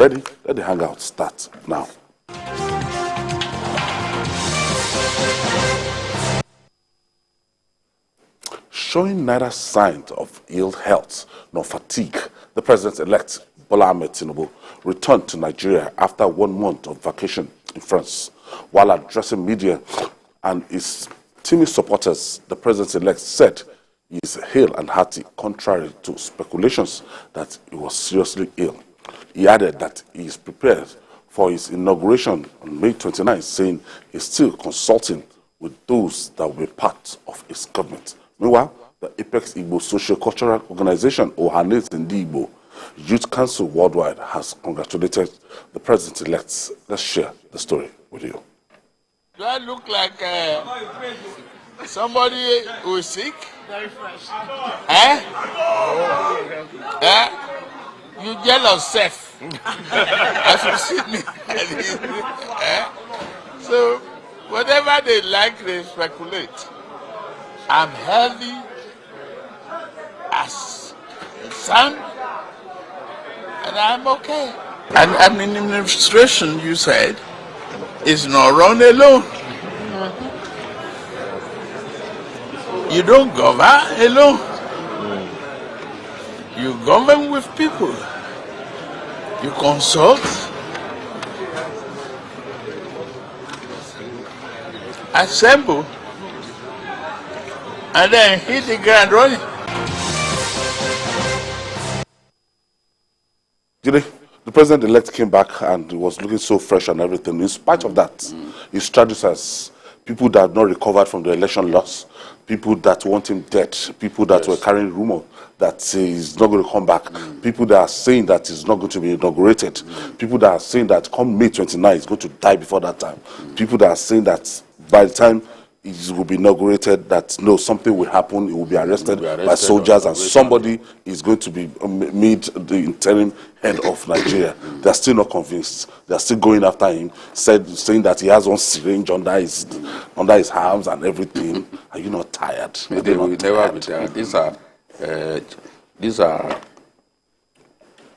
Ready? Let the hangout start now. Showing neither signs of ill health nor fatigue, the president-elect Bola Ahmed Tinubu returned to Nigeria after 1 month of vacation in France. While addressing media and his teaming supporters, the president-elect said he is hale and hearty, contrary to speculations that he was seriously ill. He added that he is prepared for his inauguration on May 29, saying he's still consulting with those that will be part of his government. Meanwhile, the Apex Igbo Socio-Cultural Organization, Ohanes Ndi Igbo Youth Council Worldwide, has congratulated the president-elect. Let's share the story with you. Do I look like somebody who is sick? Very fresh. You jealous self. As you see me. So, whatever they like, they speculate. I'm healthy as sun, and I'm okay. And administration, you said, is not run alone. You don't govern alone. You govern with people. You consult. Assemble. And then hit the ground running. The president-elect came back and was looking so fresh and everything. In spite of that, he strategized people that have not recovered from the election loss, people that want him dead, people that were carrying rumor that he's not going to come back, people that are saying that he's not going to be inaugurated, people that are saying that come May 29, he's going to die before that time, people that are saying that by the time it will be inaugurated, that no, something will happen, he will be arrested by soldiers, and somebody is going to be made the interim head of Nigeria. They're still not convinced. They're still going after him, saying that he has one syringe under his arms and everything. Are you not tired? They will never be tired. These are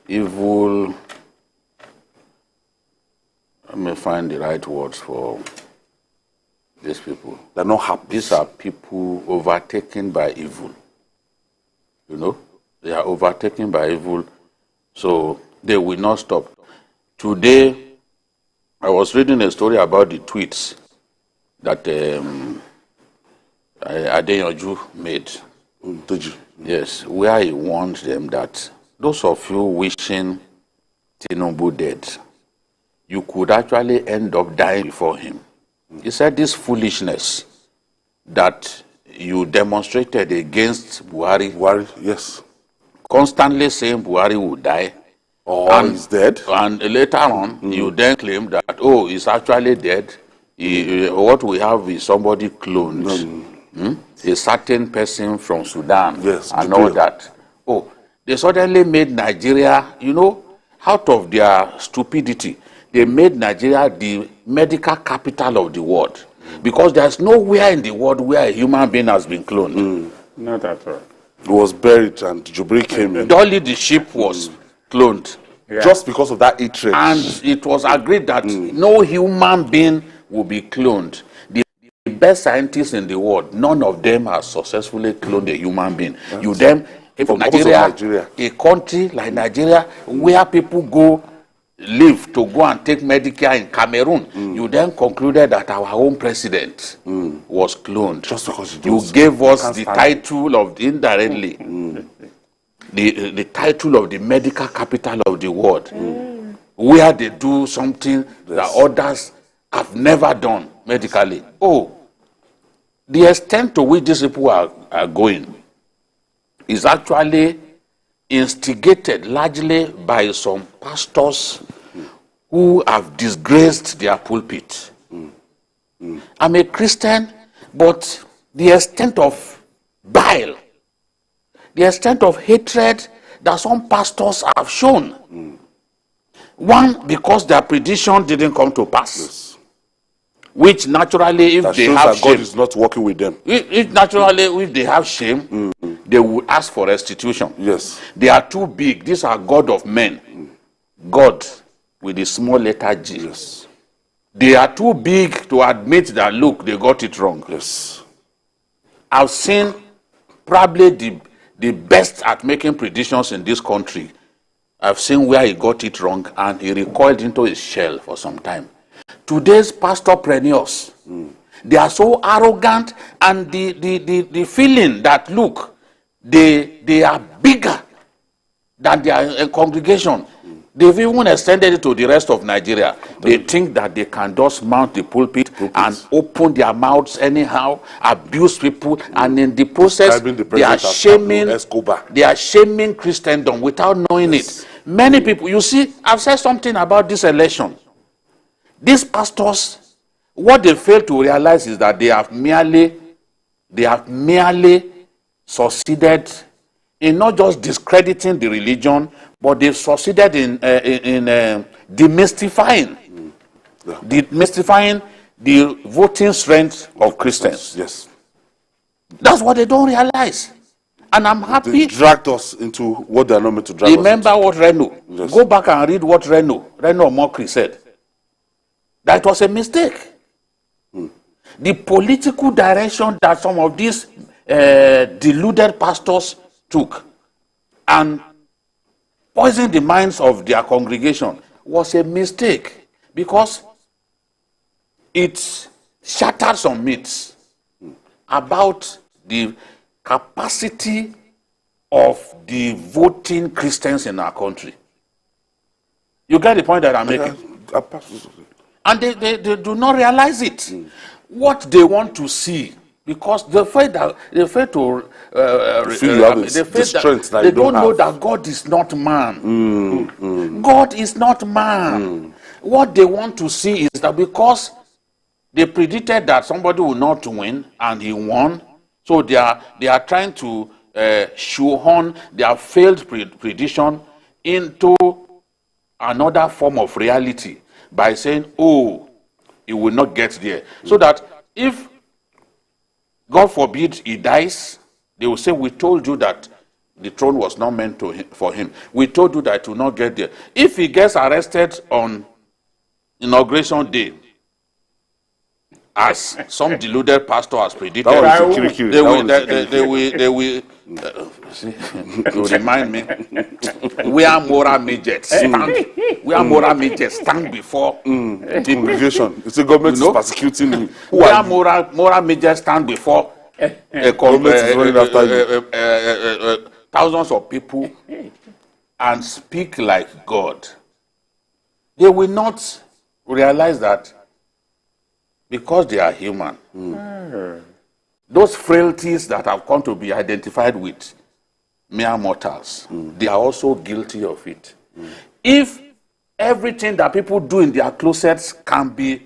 evil. Let me find the right words for these people. They're not happy. These are people overtaken by evil. You know? They are overtaken by evil, so they will not stop. Today, I was reading a story about the tweets that Adeyanju made. Did you? Yes, where he warned them that those of you wishing Tinubu dead, you could actually end up dying before him. He said this foolishness that you demonstrated against Buhari, yes, constantly saying Buhari will die, and he's dead, and later on you then claim that, oh, he's actually dead. What we have is somebody cloned, a certain person from Sudan, yes, and all that. Oh, they suddenly made Nigeria, you know, out of their stupidity, they made Nigeria the medical capital of the world, because there's nowhere in the world where a human being has been cloned. Not at all. It was buried, and Jubilee came in. Dolly the sheep was cloned. Yeah. Just because of that hatred. And it was agreed that no human being will be cloned. The best scientists in the world, none of them has successfully cloned a human being. That's you then, if Nigeria, a country like Nigeria, where people go live to go and take Medicare in Cameroon, you then concluded that our own president was cloned. Just because you gave us the title of, indirectly, the title of the medical capital of the world, where they do something that others have never done medically. Oh, the extent to which these people are going is actually instigated largely by some pastors who have disgraced their pulpit. I'm a Christian, but the extent of bile, the extent of hatred that some pastors have shown. One, because their prediction didn't come to pass, which naturally, if that they shows have that shame, God is not working with them. If they have shame, they would ask for restitution. Yes. They are too big. These are God of men. God with the small letter G. Yes. They are too big to admit that, look, they got it wrong. Yes. I've seen probably the best at making predictions in this country. I've seen where he got it wrong and he recoiled into his shell for some time. Today's pastorpreneurs, they are so arrogant, and the feeling that, look, they are bigger than their congregation. They've even extended it to the rest of Nigeria. They think that they can just mount the pulpit and open their mouths anyhow, abuse people, and in the process, they are shaming Christendom without knowing it. Many people, you see, I've said something about this election. These pastors, what they fail to realize is that they have merely succeeded in not just discrediting the religion, but they've succeeded in demystifying the voting strength of Christians. Yes. That's what they don't realize. And I'm happy. They dragged us into what they are not meant to drag us into. Remember what Reno. Yes. Go back and read what Reno Mokri said. That was a mistake. The political direction that some of these deluded pastors took and poisoned the minds of their congregation was a mistake, because it shattered some myths about the capacity of the voting Christians in our country. You get the point that I'm making? And they do not realize it. What they want to see, because they fail to they don't know that God is not man. God is not man. What they want to see is that because they predicted that somebody will not win and he won, so they are trying to shoehorn their failed prediction into another form of reality by saying, oh, he will not get there. So that if, God forbid, he dies, they will say, we told you that the throne was not meant for him. We told you that he will not get there. If he gets arrested on Inauguration Day, as some deluded pastor has predicted, they will to remind me, we are moral midgets stand before the congregation. It's the government is persecuting you. We are moral midgets stand before thousands of people and speak like God. They will not realize that because they are human. Those frailties that have come to be identified with mere mortals, they are also guilty of it. If everything that people do in their closets can be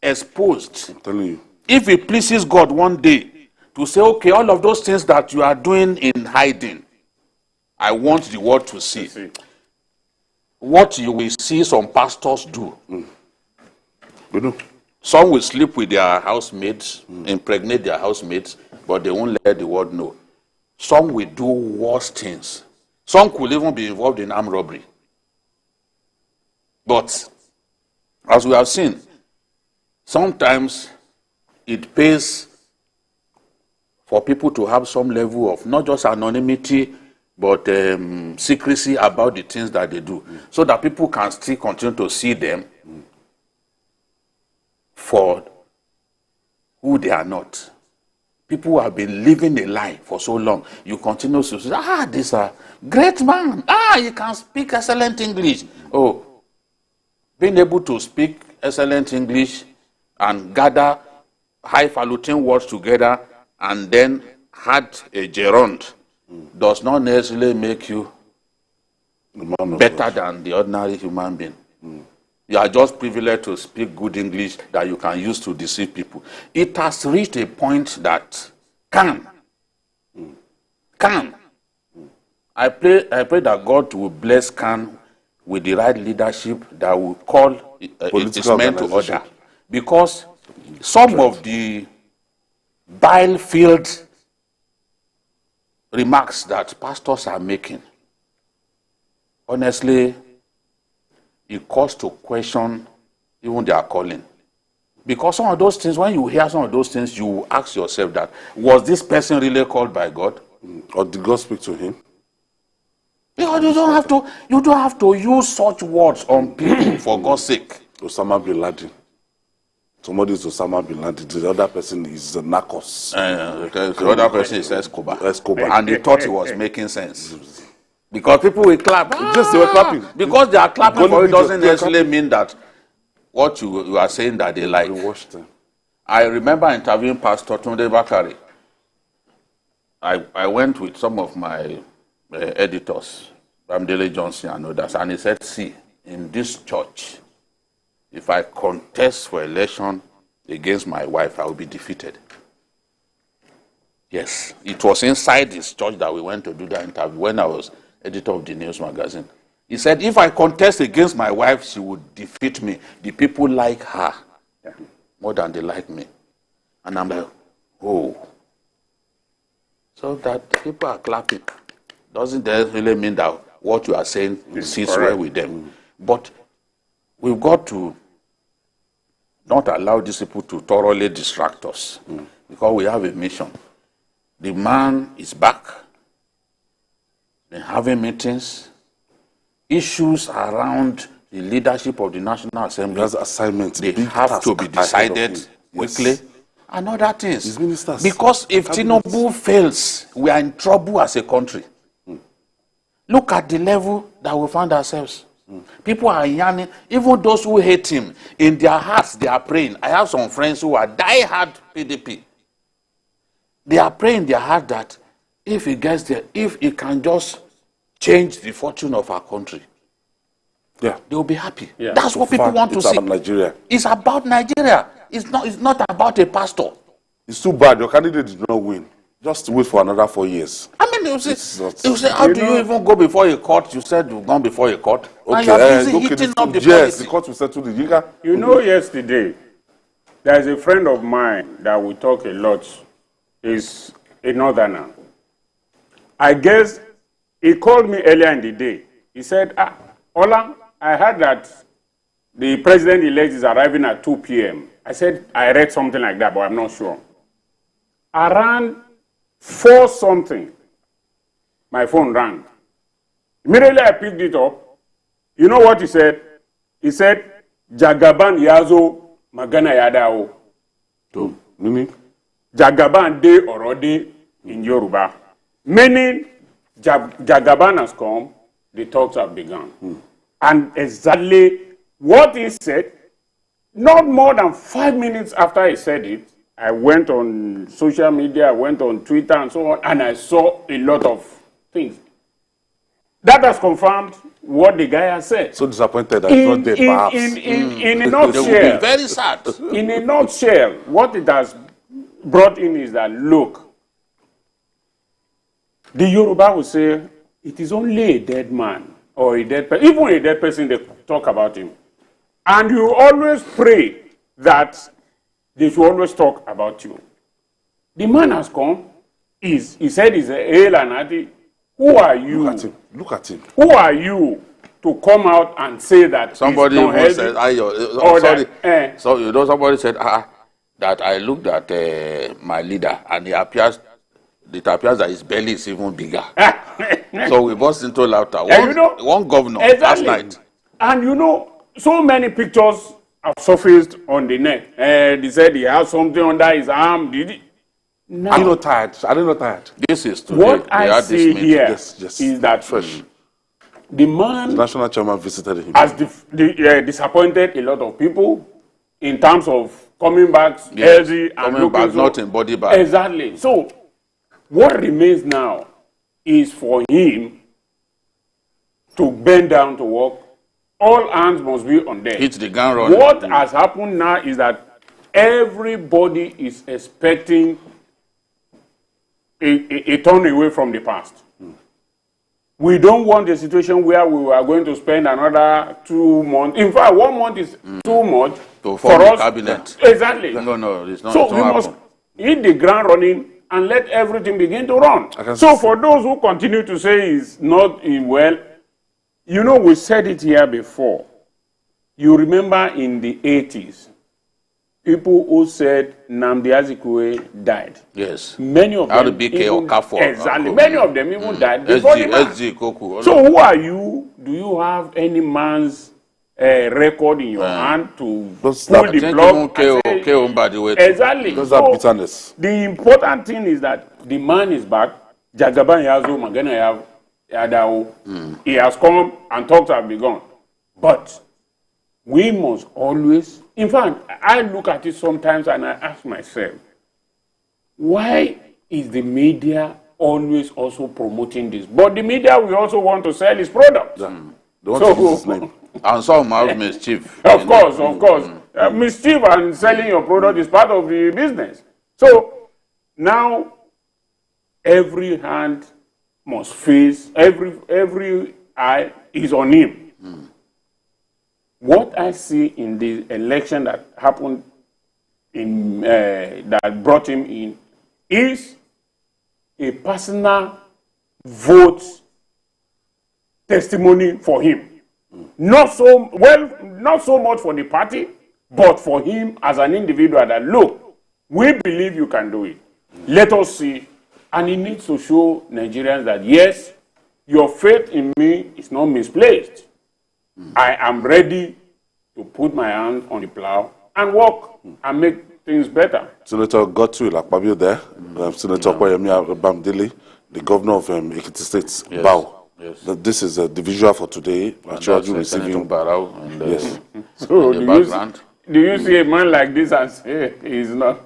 exposed, I'm telling you, if it pleases God one day to say, okay, all of those things that you are doing in hiding, I want the world to see. What you will see some pastors do. you know, Some will sleep with their housemates, impregnate their housemates, but they won't let the world know. Some will do worse things. Some could even be involved in armed robbery. But, as we have seen, sometimes it pays for people to have some level of not just anonymity, but secrecy about the things that they do, so that people can still continue to see them for who they are not. People who have been living a lie for so long, you continue to say, this is a great man. He can speak excellent English. Oh, being able to speak excellent English and gather highfalutin words together and then add a gerund does not necessarily make you better than the ordinary human being. You are just privileged to speak good English that you can use to deceive people. It has reached a point that can. I pray that God will bless Can with the right leadership that will call its men to order. Because some of the bile-filled remarks that pastors are making, honestly, it calls to question even their calling. Because some of those things, when you hear some of those things, you ask yourself that, was this person really called by God? Or did God speak to him? Because you don't have to use such words on people for God's sake. Osama bin Laden. Somebody is Osama bin Laden. The other person is Narcos. The other person is Escobar. And they thought he was making sense. Because people will clap. Just they were clapping. Because they are clapping for it doesn't necessarily mean that what you are saying that they like. I remember interviewing Pastor Tunde Bakari. I went with some of my editors, Bamdele Johnson and others, and he said, see, in this church, if I contest for election against my wife, I will be defeated. Yes, it was inside this church that we went to do that interview when I was editor of the news magazine. He said, if I contest against my wife, she would defeat me. The people like her more than they like me. And I'm like, oh. So that the people are clapping doesn't really mean that what you are saying sits well with them. But we've got to not allow these people to thoroughly distract us because we have a mission. The man is back. They're having meetings. Issues around the leadership of the National Assembly. There's assignments. They have to be decided quickly. And other things. Because if Tinubu fails, we are in trouble as a country. Look at the level that we found ourselves. People are yearning, even those who hate him, in their hearts they are praying. I have some friends who are die-hard PDP. They are praying in their heart that if he gets there, if he can just change the fortune of our country, they will be happy. That's what people want to see. It's about Nigeria. It's about Nigeria. It's not about a pastor. It's too bad. Your candidate did not win. Just wait for another 4 years. I mean, you say, how do you even go before a court? You said you've gone before a court. Okay, and you're busy hitting up the policy. The court will settle the giga. You know, yesterday, there's a friend of mine that we talk a lot. He's a northerner. I guess he called me earlier in the day. He said, Ola, I heard that the president-elect is arriving at 2 p.m. I said, I read something like that, but I'm not sure. Around 4 something, my phone rang. Immediately I picked it up. You know what he said? He said, Jagaban Yazo Magana Yadao. Meaning? Jagaban de already in Yoruba. Meaning, Jagaban has come, the talks have begun. And exactly what he said, not more than 5 minutes after he said it, I went on social media, I went on Twitter and so on, and I saw a lot of things. That has confirmed what the guy has said. So disappointed that it's not there, perhaps. In a nutshell, They will be very sad. In a nutshell, what it has brought in is that, look, the Yoruba will say, it is only a dead man or a dead person. Even a dead person, they talk about him. And you always pray that they should always talk about you. The man has come. He said he's a hail and hearty. Who are you? Look at him. Who are you to come out and say that somebody even said, sorry. So you know, somebody said that I looked at my leader and it appears that his belly is even bigger. So we burst into laughter. One governor last night. And you know, so many pictures have surfaced on the net. They said he has something under his arm. Did he? No. Are you not tired? Are you not tired? This is today. What I see here is that fresh. The man, the national chairman, visited him. Has disappointed a lot of people in terms of coming back healthy and coming back, not in body bag. Exactly. So what remains now is for him to bend down to work. All hands must be on deck. Hit the gun running. What has happened now is that everybody is expecting a turn away from the past. We don't want a situation where we are going to spend another 2 months. In fact, 1 month is too much to for us. Cabinet. Exactly. No, it's not. So we must hit the ground running and let everything begin to run. So for those who continue to say it's not well, you know, we said it here before. You remember in the 80s, people who said Nnamdi Azikiwe died. Yes. Many of them even, exactly. Many of them even died before the man. So who are you? Do you have any man's record in your hand to pull the plug? Exactly. So the important thing is that the man is back. Jagaban Yazo Magana Yadao. He has come and talks have begun. But we must always, in fact, I look at it sometimes and I ask myself, why is the media always also promoting this? But the media will also want to sell his product. They want to use his name. And some have mischief. Of course. Mischief and selling your product is part of the business. So now every hand must face, every eye is on him. What I see in the election that happened that brought him in is a personal vote testimony for him. Not so much for the party, but for him as an individual that, look, we believe you can do it. Let us see. And he needs to show Nigerians that, yes, your faith in me is not misplaced. I am ready to put my hand on the plow and work and make things better. Senator Gotu Lakpabio there, Senator Kwayemi Bamdele, the governor of Ekiti State, Bow. Yes. This is the visual for today. Receiving Barrow and yes. So the background. Do you see a man like this and say he's not?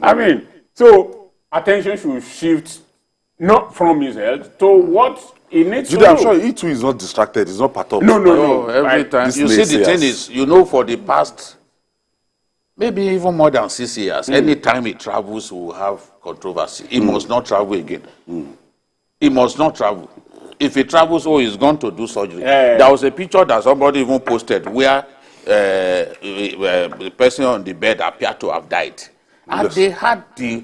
I mean, so attention should shift not from his health to what he needs to do. I'm sure he too is not distracted. He's not part of No. Every time. You see, the thing is, for the past, maybe even more than 6 years, anytime he travels, we will have controversy. He must not travel again. He must not travel. If he travels, he's going to do surgery. There was a picture that somebody even posted where the person on the bed appeared to have died. And they had the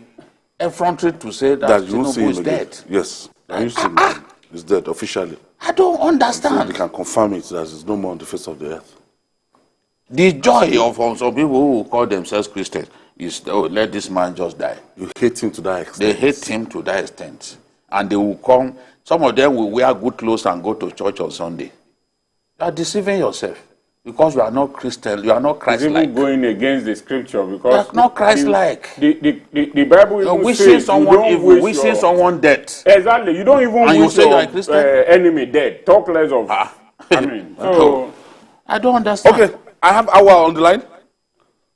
effrontery to say that Tinubu is dead. Yes. He's dead officially. I don't understand. So they can confirm it that he's no more on the face of the earth. The joy of some people who call themselves Christians is, let this man just die. You hate him to that extent. They hate him to that extent. And they will come, some of them will wear good clothes and go to church on Sunday. You are deceiving yourself because you are not Christian, you are not Christ-like. Even going against the scripture because you are not Christ-like. The Bible even wishing someone evil, wishing someone dead. Exactly. You don't even wish your enemy dead. Talk less of. I mean, so I don't understand. Okay, I have Awa on the line.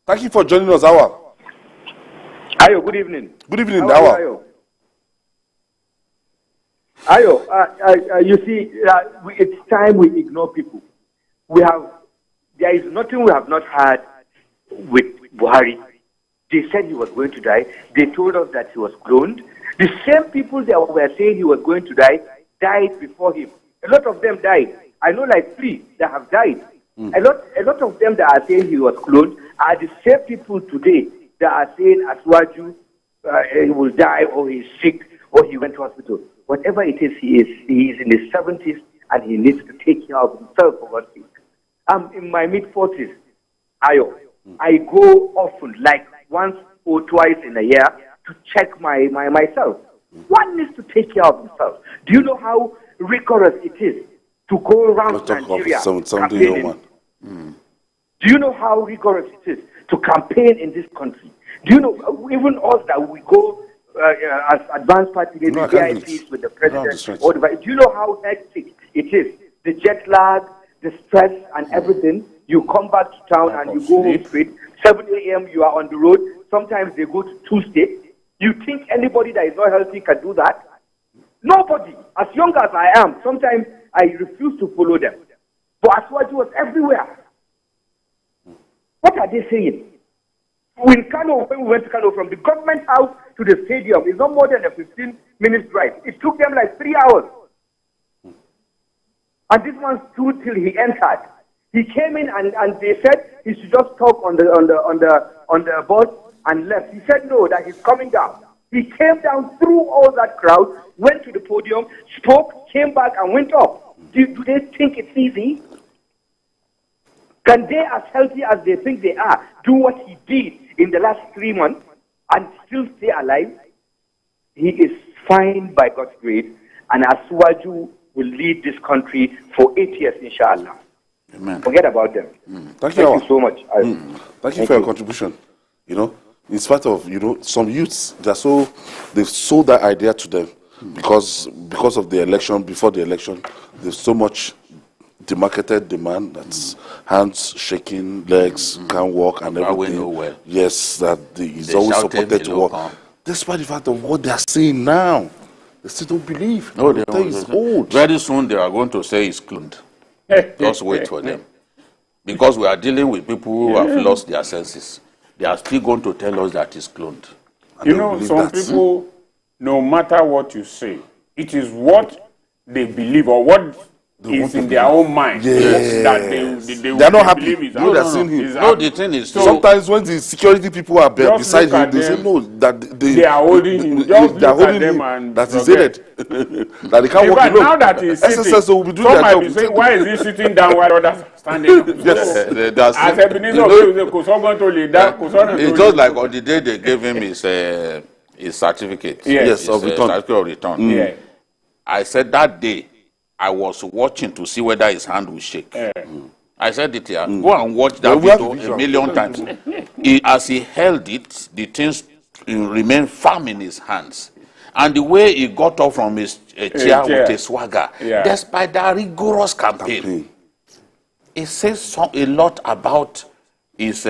Thank you for joining us, Awa. Ayo, good evening. Good evening, Awa. Ayo, you see, it's time we ignore people. There is nothing we have not had with Buhari. They said he was going to die. They told us that he was cloned. The same people that were saying he was going to die died before him. A lot of them died. I know like 3 that have died. A lot of them that are saying he was cloned are the same people today that are saying Aswaju he will die or he's sick or he went to hospital. Whatever it is, he is in his 70s and he needs to take care of himself for God's sake. I'm in my mid-40s. Ayo, I go often, like once or twice in a year, to check myself. One needs to take care of himself. Do you know how rigorous it is to go around Nigeria campaigning? Do you know how rigorous it is to campaign in this country? Do you know, even us that we go as advanced party leaders, VIPs with the president, do you know how hectic it is? The jet lag, the stress and everything. You come back to town and you go home straight. 7 a.m. you are on the road. Sometimes they go to 2 states. You think anybody that is not healthy can do that? Nobody. As young as I am, sometimes I refuse to follow them. But Aswaju was everywhere. What are they saying? When we went to Kano, from the government house to the stadium, it's not more than a 15-minute drive. It took them like 3 hours. And this man stood till he entered. He came in and they said he should just talk on the bus and left. He said no, that he's coming down. He came down through all that crowd, went to the podium, spoke, came back and went up. Do they think it's easy? Can they, as healthy as they think they are, do what he did in the last 3 months and still stay alive? He is fine by God's grace, and Asuwaju will lead this country for 8 years, inshallah. Amen. Forget about them. Thank you so much. Thank you for your contribution. You know, in spite of, you know, some youths, they've sold that idea to them because of the election, before the election, there's so much demarketed demand that's hands shaking, legs can't walk and everything. Yes, that is always supported to work. Despite the fact of what they are saying now, they still don't believe. No, they is old. Very soon they are going to say it's cloned. Just wait for them. Because we are dealing with people who have lost their senses. They are still going to tell us that it's cloned. You know, some people, no matter what you say, it is what they believe or what is in their own mind. Yes. That they are not happy. No, the thing is, so sometimes when the security people are beside him, they say no, that they are holding him. Just they are look at holding them him, and that is it. That they can't walk alone. Now that he's sitting, SSS will be doing some their might job. be saying, why is he sitting down while others are standing up? yes, As Ebenezer it's just like on the day they gave him his certificate. Yes, of return. Certificate of return. Yeah. I said that day, I was watching to see whether his hand will shake. I said it here. Go and watch that video a million times. As he held it, the things remained firm in his hands. And the way he got up from his chair with a swagger, despite that rigorous campaign, it says a lot about his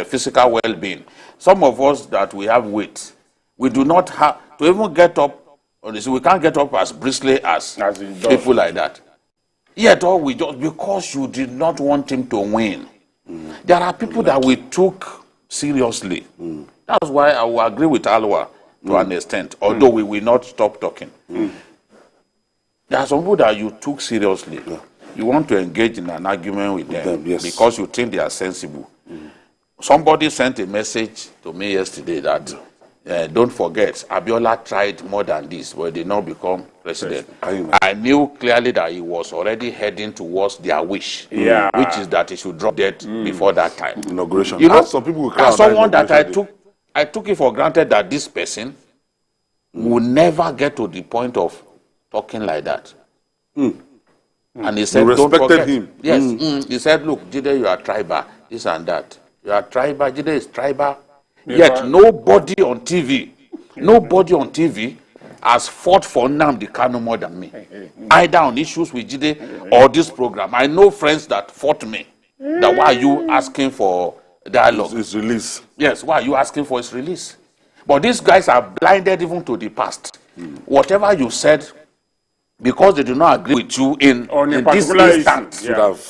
physical well-being. Some of us that we have weight, we do not have to even get up. We can't get up as briskly as people like that. Yet all we just, because you did not want him to win. There are people that we took seriously. That's why I will agree with Alwa to an extent, although we will not stop talking. There are some people that you took seriously. You want to engage in an argument with them because you think they are sensible. Somebody sent a message to me yesterday that don't forget, Abiola tried more than this, but did not become president. I knew clearly that he was already heading towards their wish, which is that he should drop dead before that time. Inauguration. You know, some people will cry. Someone that I took it for granted that this person will never get to the point of talking like that. And he said, don't forget him. Yes, he said, look, Jide, you are tribal, this and that. You are tribal, Jide is tribal. Yet nobody on TV has fought for Nnamdi Kanu more than me. Either on issues with Jide or this program. I know friends that fought me. That why are you asking for dialogue? His release. Yes, why are you asking for his release? But these guys are blinded even to the past. Whatever you said, because they do not agree with you in this instance,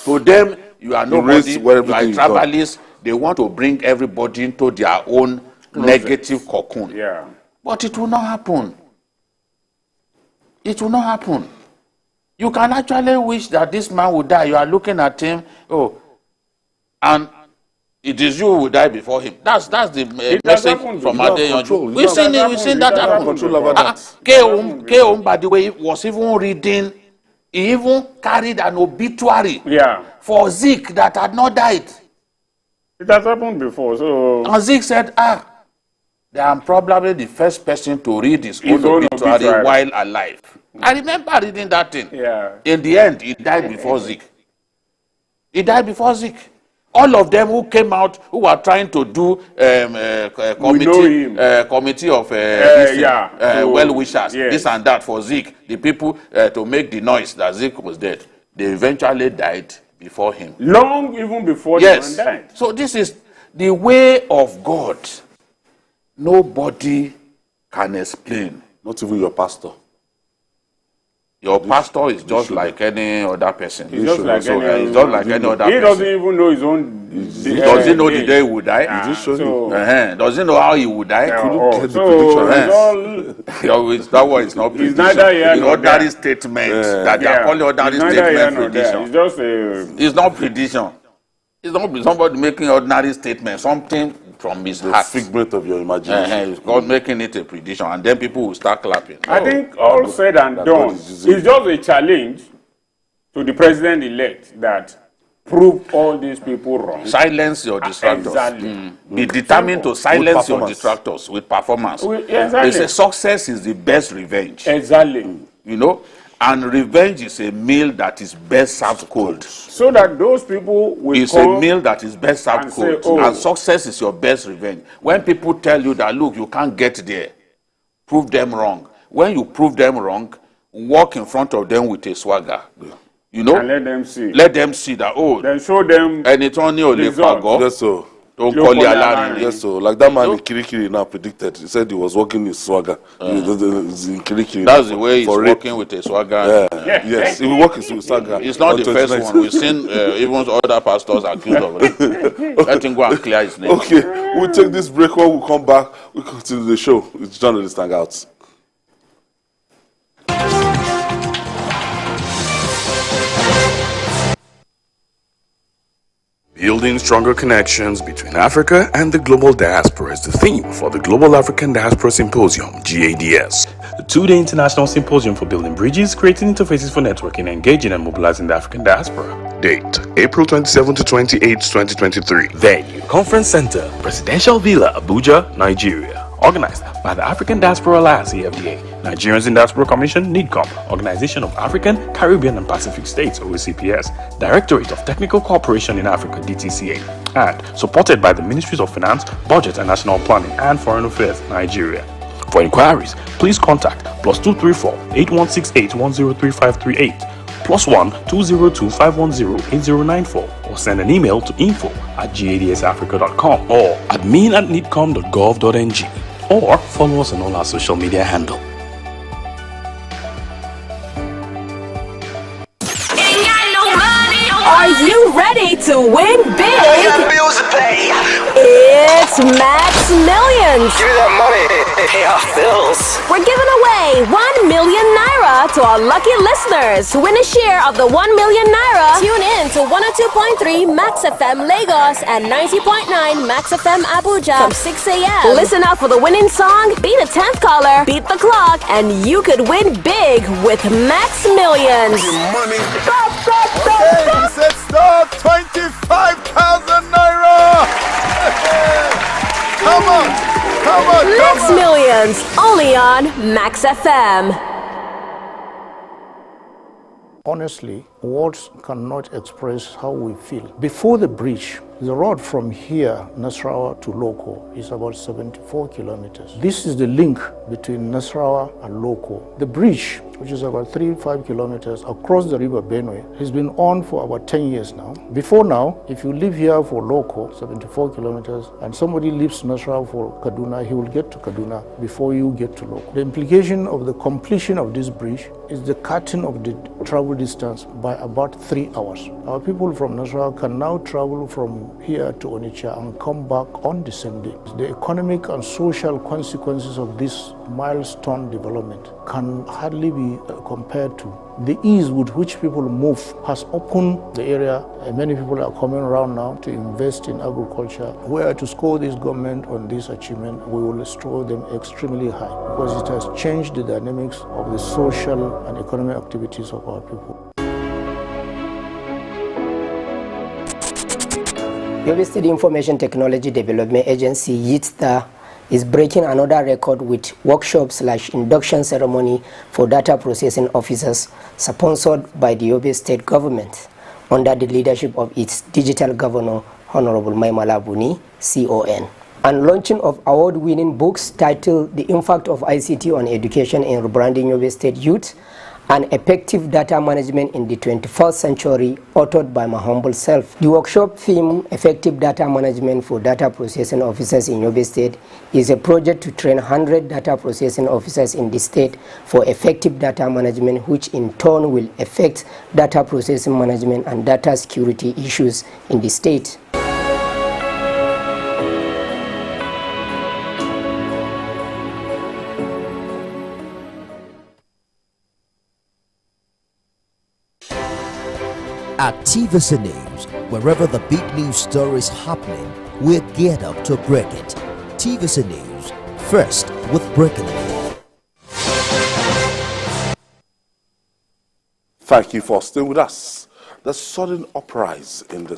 to them, you are nobody, you are a tribalist. They want to bring everybody into their own negative cocoon. But it will not happen. It will not happen. You can actually wish that this man would die. You are looking at him, and it is you who will die before him. That's the message from Adeyanju. We've seen that happen. Keum, by the way, was even reading. He even carried an obituary for Zeke that had not died. It has happened before, so... And Zeke said, I am probably the first person to read his own obituary while alive. I remember reading that thing. In the end, he died before Zeke. All of them who came out, who were trying to do committee of well-wishers, this and that for Zeke, the people to make the noise that Zeke was dead, they eventually died before him. Long even before the man died. So this is the way of God. Nobody can explain. Not even your pastor. Your pastor is just like any other person. He's just like any other person. He doesn't even know his own... Does he know the day he would die? Does he know how he would die? That one is not prediction. It's ordinary statement that they are calling ordinary statement prediction. It's not prediction. It's not somebody making ordinary statement, something from his heart. Figment of your imagination. It's called making it a prediction, and then people will start clapping. I think all said and done, it's just a challenge to the president-elect that prove all these people wrong. Silence your distractors. Exactly. Be determined to silence your performance. distractors with performance. Exactly. They say success is the best revenge. Exactly. You know, and revenge is a meal that is best served cold. So that those people will It's come a meal that is best served and say, cold. oh. And success is your best revenge. When people tell you that, look, you can't get there, prove them wrong. When you prove them wrong, walk in front of them with a swagger. You know? and let them see. Let them see that, oh, Then show them and it's only results. Yes, so. don't Look call for you their alarm. line. Yes, so. Like that man No. in Kirikiri now predicted. He said he was working in swagger. He's in Kirikiri. That's the way he's for rape. working with a swagger. Yes, he will work with swagger. It's not the on first 29th. one. We've seen even other pastors accused of it. Let him go and clear his name. Okay, we'll take this break. When we come back, we'll continue the show. It's journalist Hangouts. Building stronger connections between Africa and the global diaspora is the theme for the Global African Diaspora Symposium, GADS. The two-day international symposium for building bridges, creating interfaces for networking, engaging and mobilizing the African diaspora. Date, April 27 to 28, 2023. Venue, Conference Center, Presidential Villa, Abuja, Nigeria. Organized by the African Diaspora Alliance, AFDA, Nigerians in Diaspora Commission, NIDCOM, Organization of African, Caribbean and Pacific States, OACPS, Directorate of Technical Cooperation in Africa, DTCA, and supported by the Ministries of Finance, Budget and National Planning and Foreign Affairs, Nigeria. For inquiries, please contact +234 8168 103538, +1 202 510 8094, or send an email to info@gadsafrica.com or admin@nidcom.gov.ng, or follow us on all our social media handle. Are you ready to win big? Bills to pay. It's Max Millions. Give me that money. Pay off bills. We're giving away 1 million naira to our lucky listeners. To win a share of the 1 million naira, tune in to 102.3 Max FM Lagos and 90.9 Max FM Abuja from 6 a.m. Listen out for the winning song, be the 10th caller, beat the clock, and you could win big with Max Millions. Money. Stop! He said stop! 25,000 naira! Come on! Max Millions, only on Max FM. Honestly, words cannot express how we feel. Before the bridge, the road from here, Nasarawa to Loko, is about 74 kilometers. This is the link between Nasarawa and Loko. The bridge, which is about 3-5 kilometers across the river Benue, has been on for about 10 years now. Before now, if you live here for Loko, 74 kilometers, and somebody lives Nasarawa for Kaduna, he will get to Kaduna before you get to Loko. The implication of the completion of this bridge is the cutting of the travel distance by about 3 hours. Our people from Nasarawa can now travel from here to Onitsha and come back on the same day. The economic and social consequences of this milestone development can hardly be compared to. The ease with which people move has opened the area, and many people are coming around now to invest in agriculture. Where to score this government on this achievement, we will score them extremely high because it has changed the dynamics of the social and economic activities of our people. Yobe State Information Technology Development Agency, YITSTA, is breaking another record with workshop/induction ceremony for data processing officers sponsored by the Yobe State government under the leadership of its digital governor, Honorable Maimala Buni, CON. And launching of award-winning books titled The Impact of ICT on Education in Rebranding Yobe State Youth and Effective Data Management in the 21st Century, authored by my humble self. The workshop theme, Effective Data Management for Data Processing Officers in Yobe State, is a project to train 100 data processing officers in the state for effective data management, which in turn will affect data processing management and data security issues in the state. At TVC News, wherever the big news story is happening, we're geared up to break it. TVC News, first with breaking news. Thank you for staying with us. the sudden uprise in the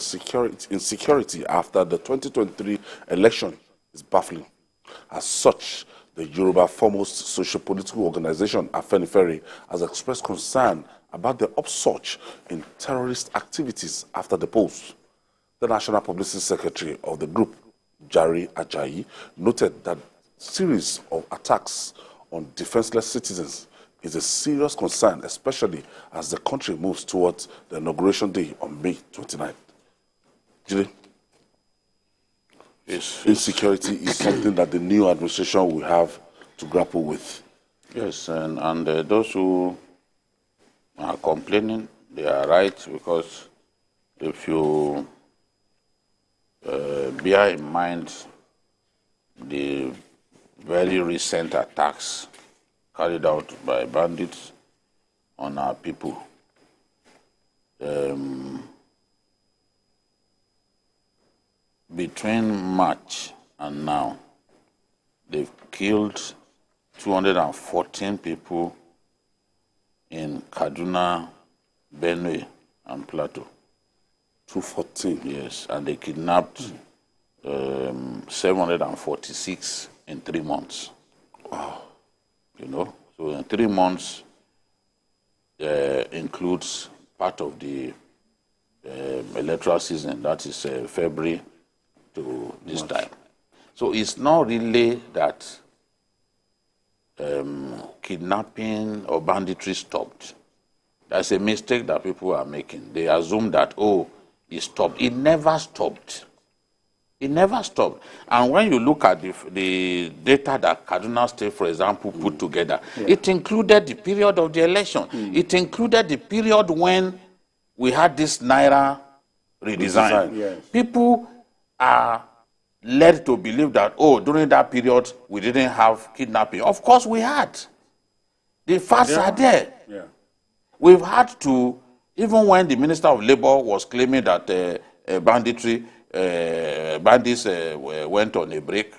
insecurity after the 2023 election is baffling. As such, the Yoruba foremost socio-political organization, Afenifere, has expressed concern about the upsurge in terrorist activities after the polls. The National Publicity Secretary of the group, Jare Ajayi, noted that series of attacks on defenseless citizens is a serious concern, especially as the country moves towards the Inauguration Day on May 29th. Jide? Yes. Insecurity is something that the new administration will have to grapple with. Yes, and those who are complaining, they are right, because if you bear in mind the very recent attacks carried out by bandits on our people, between March and now, they've killed 214 people in Kaduna, Benue, and Plateau. 214? Yes, and they kidnapped 746 in 3 months. Wow. You know, so in 3 months includes part of the electoral season, that is February to this time. So it's not really that kidnapping or banditry stopped. That's a mistake that people are making. They assume that, oh, it stopped. It never stopped. It never stopped. And when you look at the data that Kaduna State, for example, put together, it included the period of the election. It included the period when we had this Naira redesign. Yes. People are led to believe that, oh, during that period, we didn't have kidnapping. Of course we had. The facts are there. Yeah. We've had to, even when the Minister of Labour was claiming that bandits went on a break,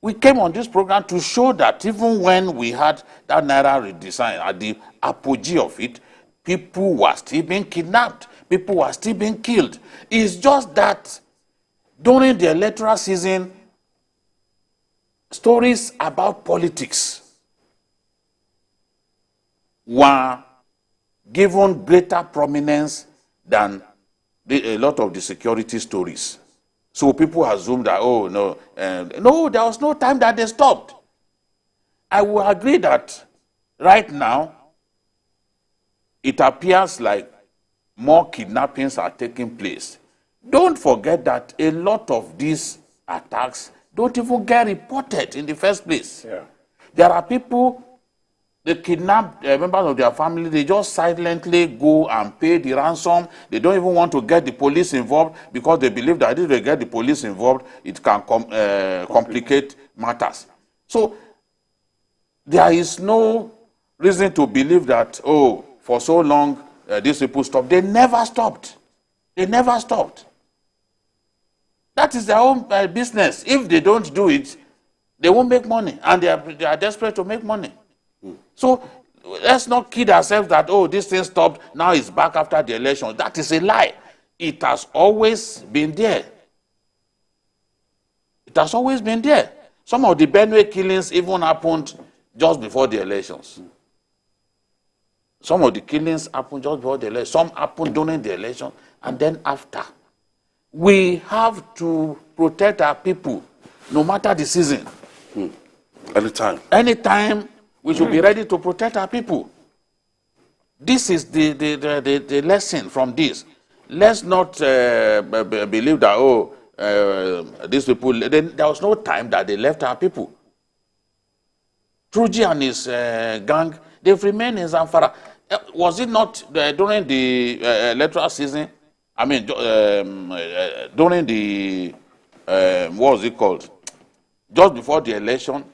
we came on this program to show that even when we had that Naira redesign, at the apogee of it, people were still being kidnapped. People were still being killed. It's just that during the electoral season, stories about politics were given greater prominence than a lot of the security stories. So people assume that, oh, no, no, there was no time that they stopped. I will agree that right now, it appears like more kidnappings are taking place. Don't forget that a lot of these attacks don't even get reported in the first place. Yeah. There are people, they kidnap members of their family, they just silently go and pay the ransom. They don't even want to get the police involved because they believe that if they get the police involved, it can complicate matters. So there is no reason to believe that, oh, for so long these people stopped. They never stopped. They never stopped. That is their own business. If they don't do it, they won't make money, and they are desperate to make money. So let's not kid ourselves that, oh, this thing stopped, now it's back after the election. That is a lie. It has always been there. It has always been there. Some of the Benue killings even happened just before the elections. Some of the killings happened just before the election. Some happened during the election and then after. We have to protect our people, no matter the season. Anytime. Anytime, we should be ready to protect our people. This is the lesson from this. Let's not believe that, oh, these people, there was no time that they left our people. Truji and his gang, they've remained in Zamfara. Was it not during the electoral season? I mean, during the, what was it called? Just before the election,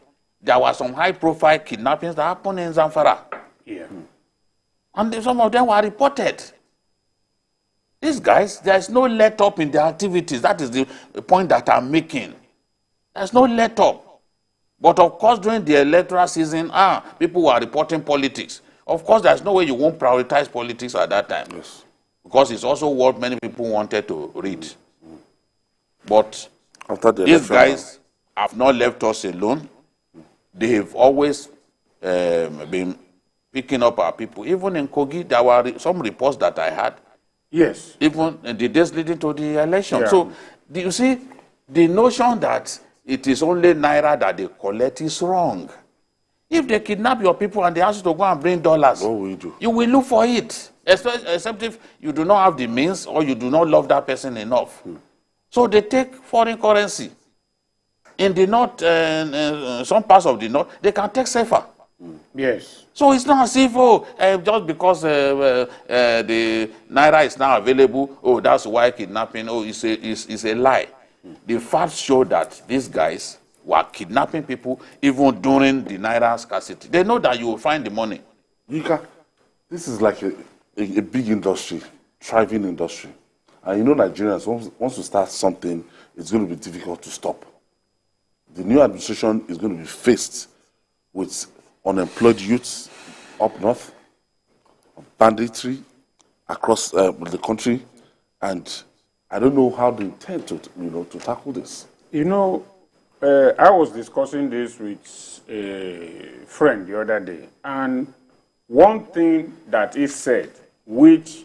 there were some high-profile kidnappings that happened in Zamfara. Yeah. And some of them were reported. These guys, there's no let-up in their activities. That is the point that I'm making. There's no let-up. But of course, during the electoral season, people were reporting politics. Of course, there's no way you won't prioritize politics at that time. Yes. because it's also what many people wanted to read. But After the these election, guys have not left us alone. They've always been picking up our people. Even in Kogi, there were some reports that I had. Yes. Even in the days leading to the election. Yeah. So, do you see, the notion that it is only Naira that they collect is wrong. If they kidnap your people and they ask you to go and bring dollars, what will you do? you will look for it. Except if you do not have the means or you do not love that person enough. So they take foreign currency. In the north, some parts of the north, they can take safer. Yes. So it's not as if, just because the Naira is now available, oh, that's why kidnapping, oh, it's a lie. The facts show that these guys were kidnapping people even during the Naira scarcity. They know that you will find the money. This is like a big industry, thriving industry. And you know Nigerians, once you start something, it's going to be difficult to stop. The new administration is going to be faced with unemployed youths up north, banditry across the country, and I don't know how they intend to tackle this. You know, I was discussing this with a friend the other day, and one thing that is said, which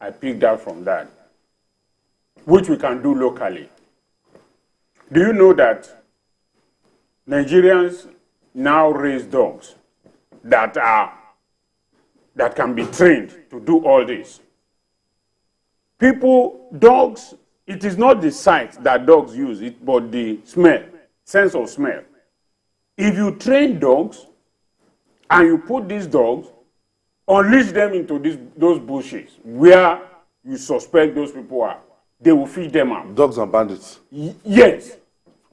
I picked up from that, which we can do locally. Do you know that Nigerians now raise dogs that can be trained to do all this? Dogs, it is not the sight that dogs use, but the smell, sense of smell. If you train dogs and you put these dogs, unleash them into those bushes where you suspect those people are, they will feed them out. Dogs and bandits? Yes.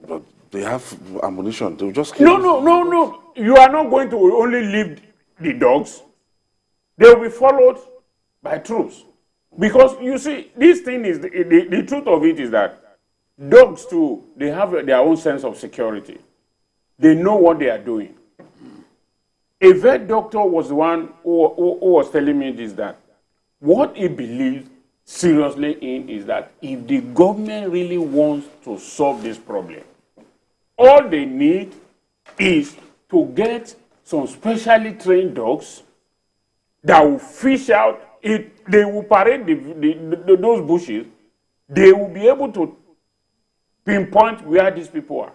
But they have ammunition. They will just kill No. You are not going to only leave the dogs. They will be followed by troops. Because you see, this thing is, the truth of it is that dogs too, they have their own sense of security. They know what they are doing. A vet doctor was the one who was telling me this, that what he believes seriously in is that if the government really wants to solve this problem, all they need is to get some specially trained dogs that will fish out. They will parade those bushes. They will be able to pinpoint where these people are.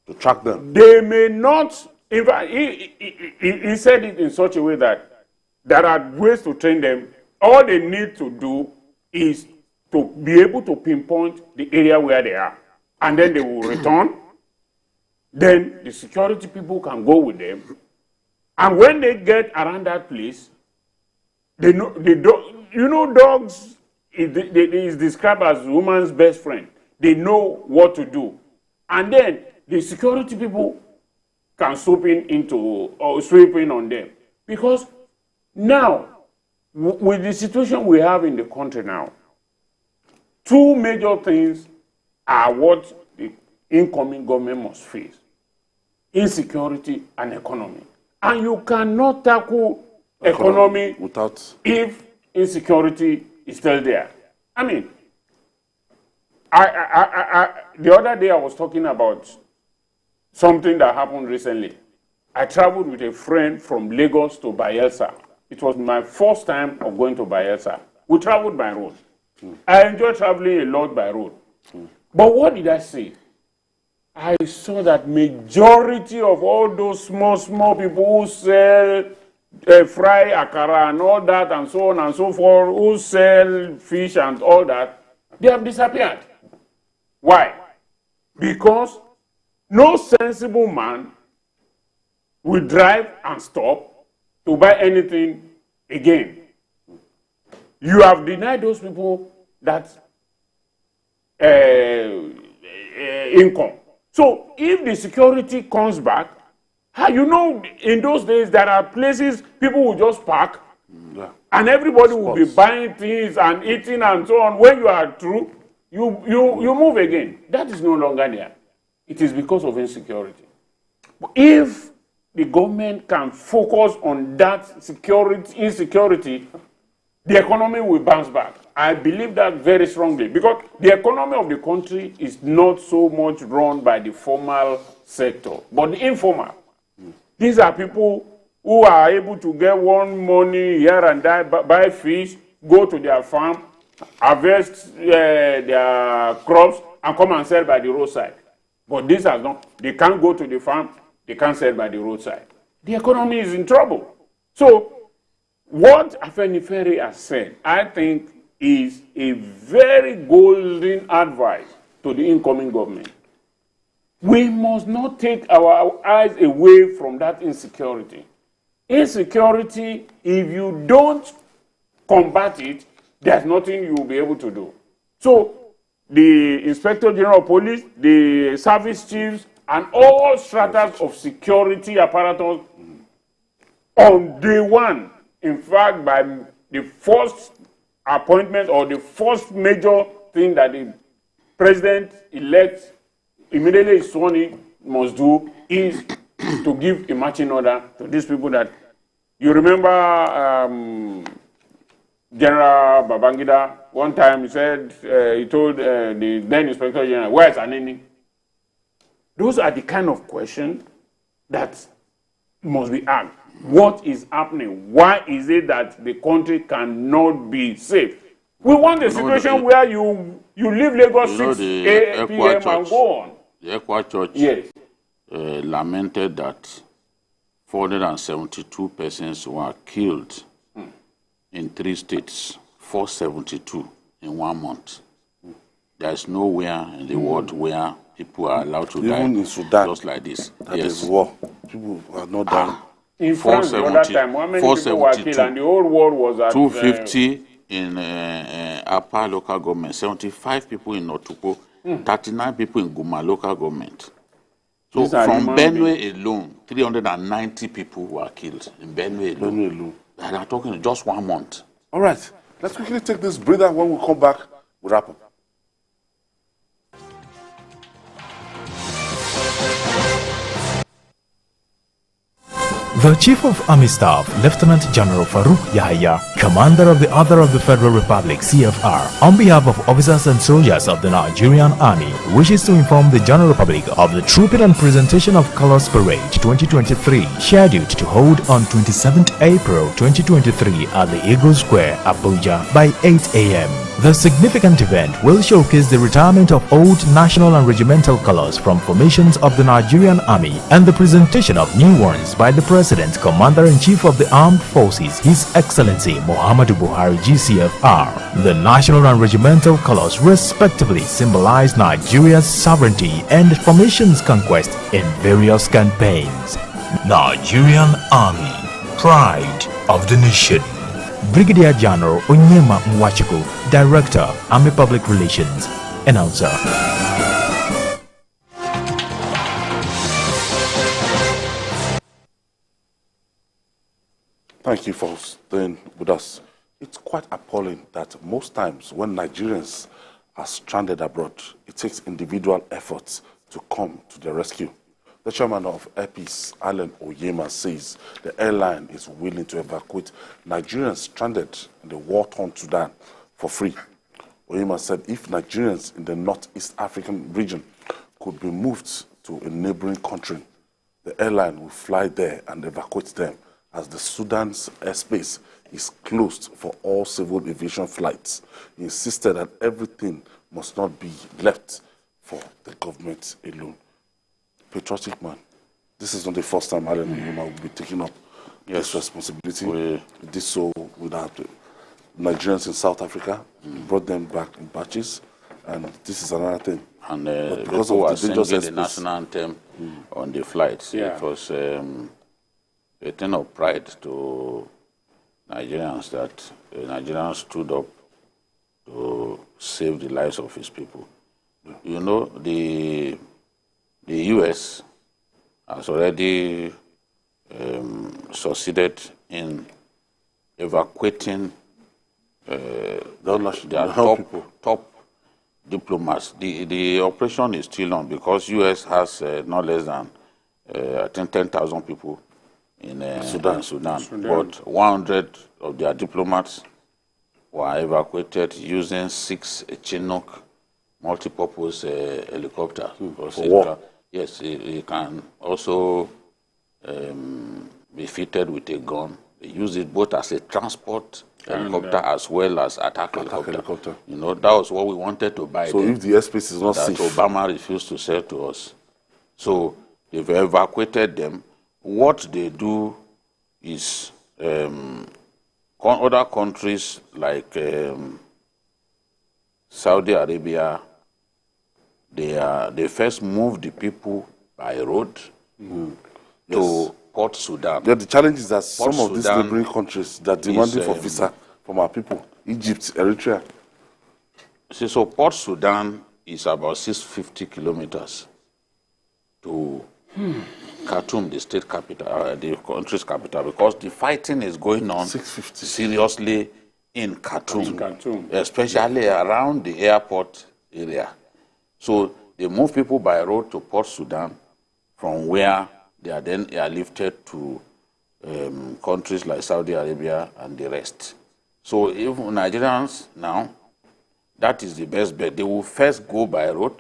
To track them. They may not. In fact, he said it in such a way that there are ways to train them. All they need to do is to be able to pinpoint the area where they are. And then they will return. Then the security people can go with them. And when they get around that place, they know, dogs is described as woman's best friend. They know what to do. And then the security people can swoop in on them. Because now, with the situation we have in the country now, two major things are what the incoming government must face: insecurity and economy. And you cannot tackle economy without, if insecurity is still there. I mean, the other day I was talking about something that happened recently. I traveled with a friend from Lagos to Bayelsa. It was my first time of going to Bayelsa. We traveled by road. I enjoy traveling a lot by road. But what did I see? I saw that majority of all those small people who sell fry akara and all that and so on and so forth, who sell fish and all that, they have disappeared. Why? Because no sensible man will drive and stop to buy anything again. You have denied those people that income. So if the security comes back, in those days there are places people will just park, and everybody will be buying things and eating and so on. When you are through, you move again. That is no longer there. It is because of insecurity. But if the government can focus on that insecurity, the economy will bounce back. I believe that very strongly because the economy of the country is not so much run by the formal sector, but the informal. These are people who are able to get one money here and there, buy fish, go to their farm, harvest their crops, and come and sell by the roadside. But this has not. They can't go to the farm, they can't sell by the roadside. The economy is in trouble. So, what Afenifere has said, I think, is a very golden advice to the incoming government. We must not take our eyes away from that insecurity. Insecurity, if you don't combat it, there's nothing you will be able to do. So, the Inspector General of Police, the service chiefs, and all stratas of security apparatus on day one, in fact, by the first appointment or the first major thing that the president-elect immediately is sworn in must do is to give a marching order to these people that you remember General Babangida one time he said he told the then Inspector General, where's Anini? Those are the kind of questions that must be asked. What is happening? Why is it that the country cannot be safe? We want a situation where you leave Lagos 6 p.m. and go on. The Ekwa Church lamented that 472 persons were killed in 3 states, 472 in 1 month. There is nowhere in the world where people are allowed to die in Sudan, just like this. That is war. People are not dying. In France, the other time, how many people were killed and the whole world was at 250 in Apa local government, 75 people in Otupo, 39 people in Guma local government. So from Benue alone, 390 people were killed in Benue alone. And I'm talking just 1 month. All right, let's quickly take this breather. When we come back, we'll wrap up. The Chief of Army Staff, Lieutenant General Farouk Yahya, Commander of the Order of the Federal Republic, CFR, on behalf of officers and soldiers of the Nigerian Army, wishes to inform the general public of the Trooping and Presentation of Colors Parade 2023, scheduled to hold on 27th April 2023 at the Eagle Square, Abuja, by 8 a.m. The significant event will showcase the retirement of old national and regimental colors from formations of the Nigerian Army and the presentation of new ones by the President, Commander-in-Chief of the Armed Forces, His Excellency Muhammadu Buhari, GCFR. The national and regimental colors respectively symbolize Nigeria's sovereignty and formation's conquest in various campaigns. Nigerian Army, pride of the nation. Brigadier General Onyema Mwachiko, Director, Army Public Relations, Announcer. Thank you for staying with us. It's quite appalling that most times when Nigerians are stranded abroad, it takes individual efforts to come to their rescue. The chairman of EPIS, Alan Oyema, says the airline is willing to evacuate Nigerians stranded in the war-torn Sudan for free. Oyema said if Nigerians in the Northeast African region could be moved to a neighboring country, the airline will fly there and evacuate them, as the Sudan's airspace is closed for all civil aviation flights. He insisted that everything must not be left for the government alone. Patriotic man, this is not the first time Alan Oyema will be taking up this responsibility. We did so with our Nigerians in South Africa, brought them back in batches, and this is another thing. And because of the singing the national anthem on the flights, it was a thing of pride to Nigerians that Nigerians stood up to save the lives of his people. You know, the U.S. has already succeeded in evacuating their top diplomats. The operation is still on because U.S. has not less than, I think, 10,000 people in Sudan. But 100 of their diplomats were evacuated using 6 Chinook multi-purpose helicopters. For war? Yes, it can also be fitted with a gun. They use it both as a transport helicopter as well as attack helicopter. You know, that was what we wanted to buy. So if the airspace is not that safe, Obama refused to sell to us. So they've evacuated them. What they do is other countries like Saudi Arabia, they first move the people by road to Port Sudan. Yeah, the challenge is that Port some of these Sudan neighboring countries that are demanding for visa from our people, Egypt, Eritrea. See, so Port Sudan is about 650 kilometers to Khartoum, the state capital, the country's capital, because the fighting is going on seriously in Khartoum, especially around the airport area. So they move people by road to Port Sudan, from where they are then airlifted to countries like Saudi Arabia and the rest. So if Nigerians now, that is the best bet. They will first go by road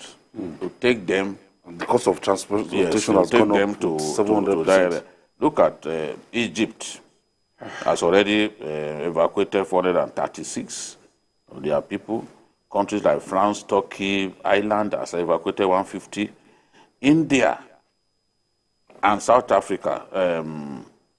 to take them. The cost of transportation has gone them up to 700%. that area. Look at Egypt has already evacuated 436 of their people. Countries like France, Turkey, Ireland has evacuated 150. India and South Africa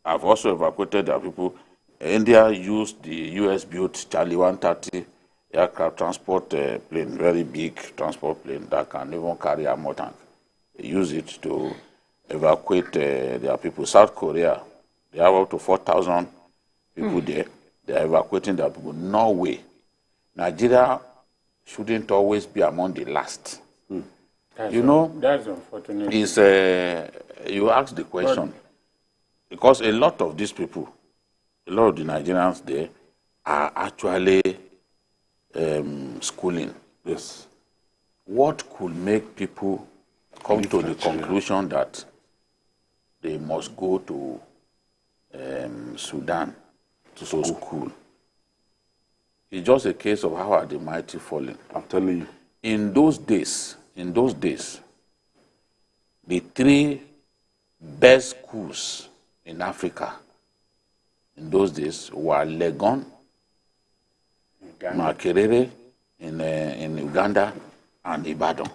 have also evacuated their people. India used the US-built Charlie 130 aircraft transport plane, very big transport plane that can even carry a more tank. They use it to evacuate their people. South Korea, they have up to 4,000 people there. They are evacuating their people. Norway, Nigeria shouldn't always be among the last. You know, that's unfortunate. You ask the question, because a lot of these people, a lot of the Nigerians there are actually schooling. Yes. What could make people come to the conclusion that they must go to Sudan to school? It's just a case of how are the mighty falling. I'm telling you. In those days, the 3 best schools in Africa in those days were Legon, Makerere in Uganda, and Ibadan.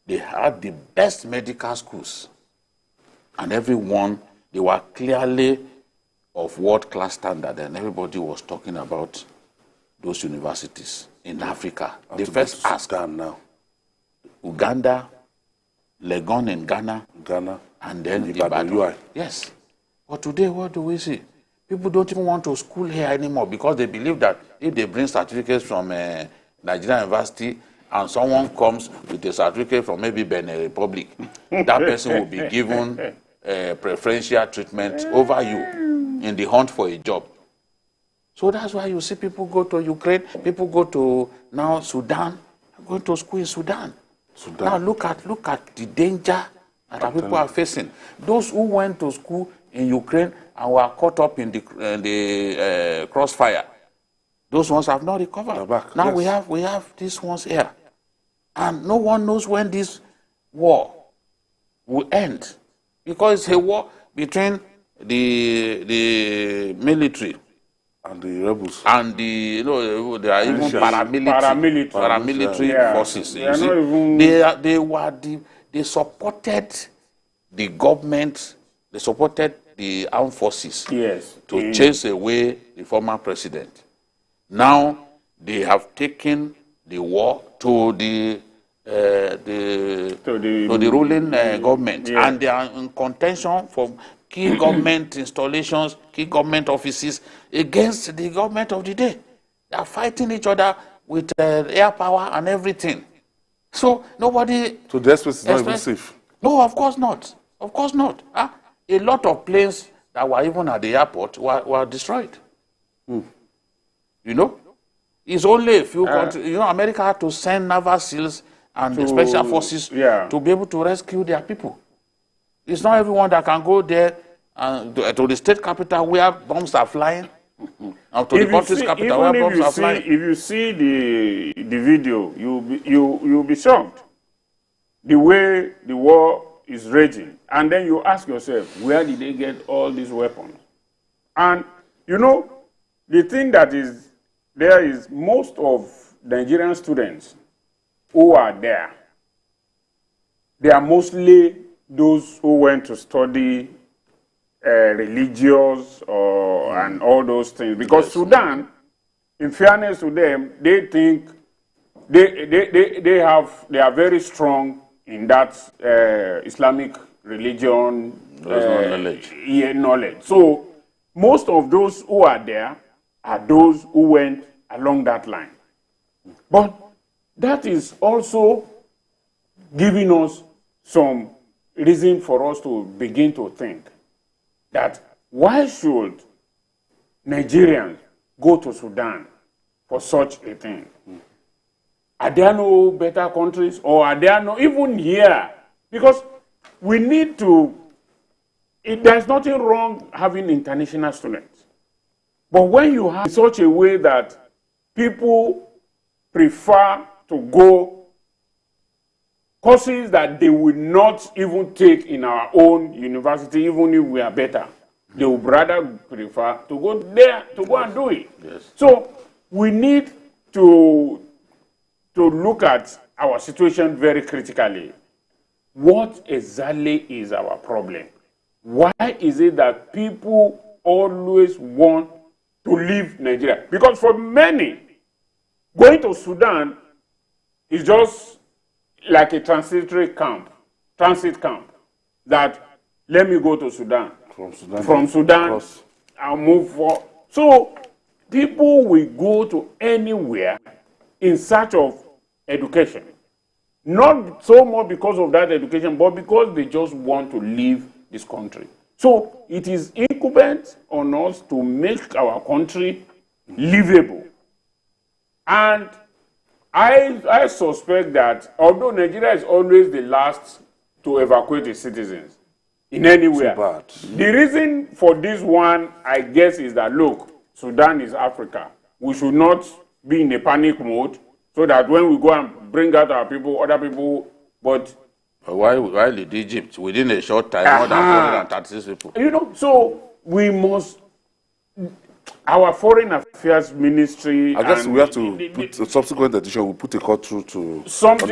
They had the best medical schools, and everyone, they were clearly of world-class standard, and everybody was talking about those universities in Africa. They first asked now. Uganda, Legon in Ghana, and then Ibadan. Yes. But today, what do we see? People don't even want to school here anymore because they believe that if they bring certificates from Nigerian University and someone comes with a certificate from maybe Benin Republic, that person will be given preferential treatment over you in the hunt for a job. So that's why you see people go to Ukraine, people go to now Sudan, going to school in Sudan. Now look at the danger that people are facing. Those who went to school in Ukraine and were caught up in the crossfire, those ones have not recovered. Now we have these ones here, and no one knows when this war will end, because it's a war between the military and the rebels, and there are even paramilitary forces. You see, they supported the government. They supported the armed forces to chase away the former president. Now they have taken the war to the ruling government, and they are in contention for key government installations, key government offices against the government of the day. They are fighting each other with air power and everything. So nobody. So the airspace is not even safe. No, of course not. Of course not. A lot of planes that were even at the airport were destroyed. You know, it's only a few countries. You know, America had to send naval seals and the special forces to be able to rescue their people. It's not everyone that can go there and to the state capital where bombs are flying Up to the country's capital, where bombs are flying. If you see the video, you'll be shocked. The way the war is raging. And then you ask yourself, where did they get all these weapons? And, you know, the thing that is there is most of Nigerian students who are there, they are mostly those who went to study religious and all those things. Because Sudan, in fairness to them, they think they are very strong in that Islamic religion knowledge. So most of those who are there are those who went along that line. But that is also giving us some reason for us to begin to think that why should Nigerians go to Sudan for such a thing? Are there no better countries, or are there no, even here? Because we need to, there's nothing wrong having international students. But when you have such a way that people prefer to go courses that they will not even take in our own university, even if we are better, they would rather prefer to go there to go and do it. Yes. So we need to look at our situation very critically. What exactly is our problem? Why is it that people always want to leave Nigeria? Because for many, going to Sudan is just like a transit camp, that let me go to Sudan. From Sudan, I'll move for. So people will go to anywhere in search of education. Not so much because of that education, but because they just want to leave this country. So it is incumbent on us to make our country livable. And I suspect that although Nigeria is always the last to evacuate its citizens in anywhere, the reason for this one, I guess, is that, look, Sudan is Africa. We should not be in a panic mode so that when we go and bring out our people, other people, but... Why did Egypt, within a short time, more than 436 people? You know, so we must... Our Foreign Affairs Ministry... I guess we have to put a subsequent edition, we'll put a call through to... Something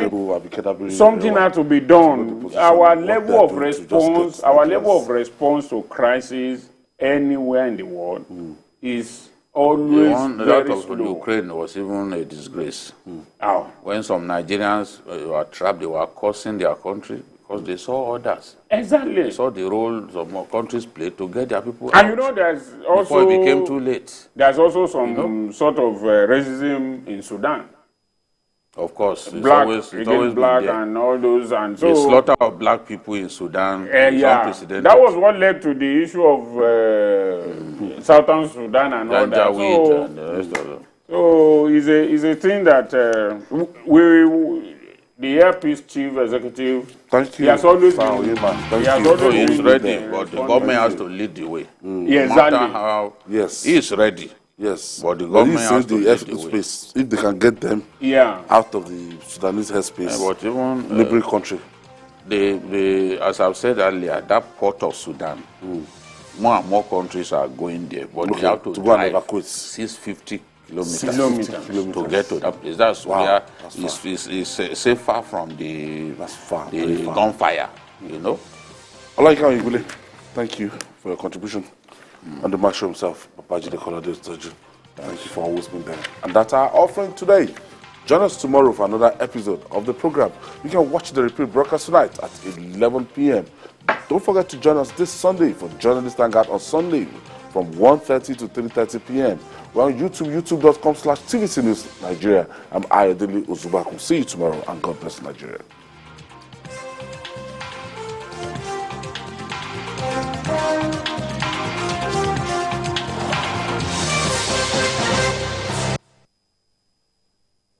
had to be done. Our level of response to crisis anywhere in the world is always that very of slow. Ukraine was even a disgrace. Oh. When some Nigerians were trapped, they were cursing their country because they saw others. Exactly. They saw the role some countries play to get their people and out. you know, there's also... Before it became too late. There's also some sort of racism in Sudan. Of course. Black, it's always black been there. and all those. And so, the slaughter of black people in Sudan is unprecedented. That was what led to the issue of Southern Sudan and all that. So, and the rest of them. So it's a thing that the Air Peace Chief Executive, thank you. He has always he's ready, but the government has to lead the way. Yes, no matter how he is ready. Yes, but the government has to lead the way. Space, if they can get them out of the Sudanese airspace, but even neighboring country. As I've said earlier, that port of Sudan, more and more countries are going there, but they have to go and drive evacuate 650 kilometers to get to that place. That's where it's safer from the gunfire, you know. Thank you for your contribution. And the marshal himself, Babaji the Colonel Thank you for always being there. And that's our offering today. Join us tomorrow for another episode of the program. You can watch the repeat broadcast tonight at 11 p.m. Don't forget to join us this Sunday for Journalist Hangout on Sunday from 1:30 to 3:30 p.m. We're on YouTube, youtube.com/TVC News Nigeria. I'm Ayodele Ozubaku. See you tomorrow, and God bless Nigeria.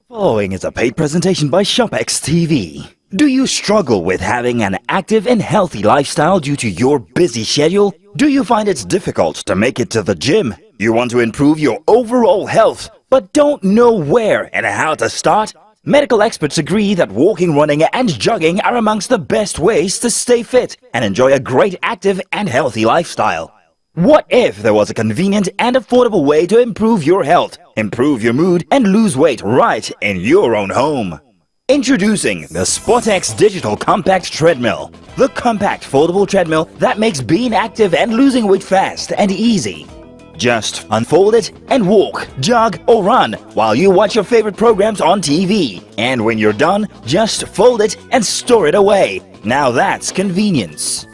Following is a paid presentation by SportEx TV. Do you struggle with having an active and healthy lifestyle due to your busy schedule? Do you find it difficult to make it to the gym? You want to improve your overall health, but don't know where and how to start? Medical experts agree that walking, running and jogging are amongst the best ways to stay fit and enjoy a great active and healthy lifestyle. What if there was a convenient and affordable way to improve your health, improve your mood and lose weight right in your own home? Introducing the SportEx Digital Compact Treadmill, the compact foldable treadmill that makes being active and losing weight fast and easy. Just unfold it and walk, jog or run while you watch your favorite programs on TV. And when you're done, just fold it and store it away. Now that's convenience.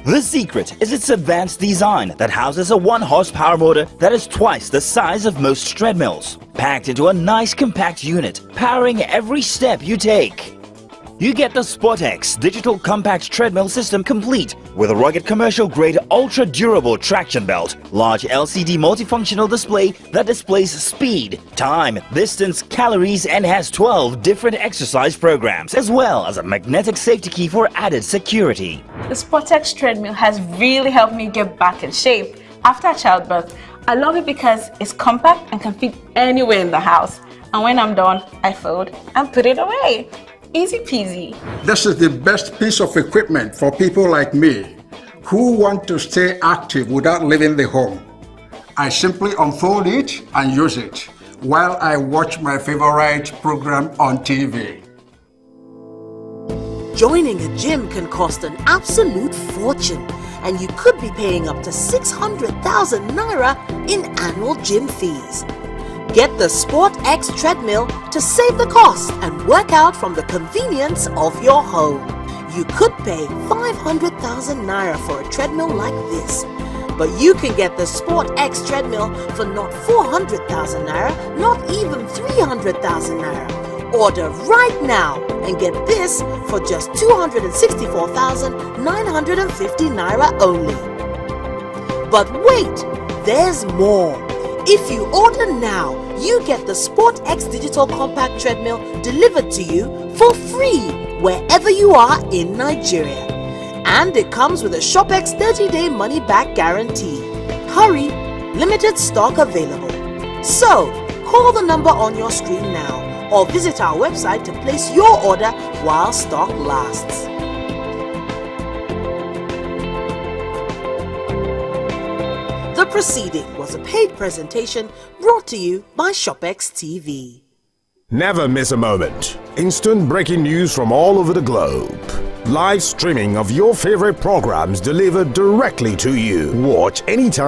The secret is its advanced design that houses a 1-horsepower motor that is twice the size of most treadmills, packed into a nice compact unit, powering every step you take. You get the SportEx Digital Compact Treadmill System complete with a rugged commercial-grade ultra-durable traction belt, large LCD multifunctional display that displays speed, time, distance, calories and has 12 different exercise programs, as well as a magnetic safety key for added security. The SportEx treadmill has really helped me get back in shape after childbirth. I love it because it's compact and can fit anywhere in the house. And when I'm done, I fold and put it away. Easy peasy. This is the best piece of equipment for people like me who want to stay active without leaving the home. I simply unfold it and use it while I watch my favorite program on TV. Joining a gym can cost an absolute fortune, and you could be paying up to 600,000 naira in annual gym fees. Get the SportEx treadmill to save the cost and work out from the convenience of your home. You could pay 500,000 naira for a treadmill like this, but you can get the SportEx treadmill for not 400,000 naira, not even 300,000 naira. Order right now and get this for just 264,950 naira only. But wait, there's more. If you order now, you get the SportEx Digital Compact Treadmill delivered to you for free wherever you are in Nigeria. And it comes with a ShopEx 30-day money-back guarantee. Hurry, limited stock available. So, call the number on your screen now or visit our website to place your order while stock lasts. The proceeding was a paid presentation brought to you by ShopEx TV. Never miss a moment. Instant breaking news from all over the globe. Live streaming of your favorite programs delivered directly to you. Watch anytime.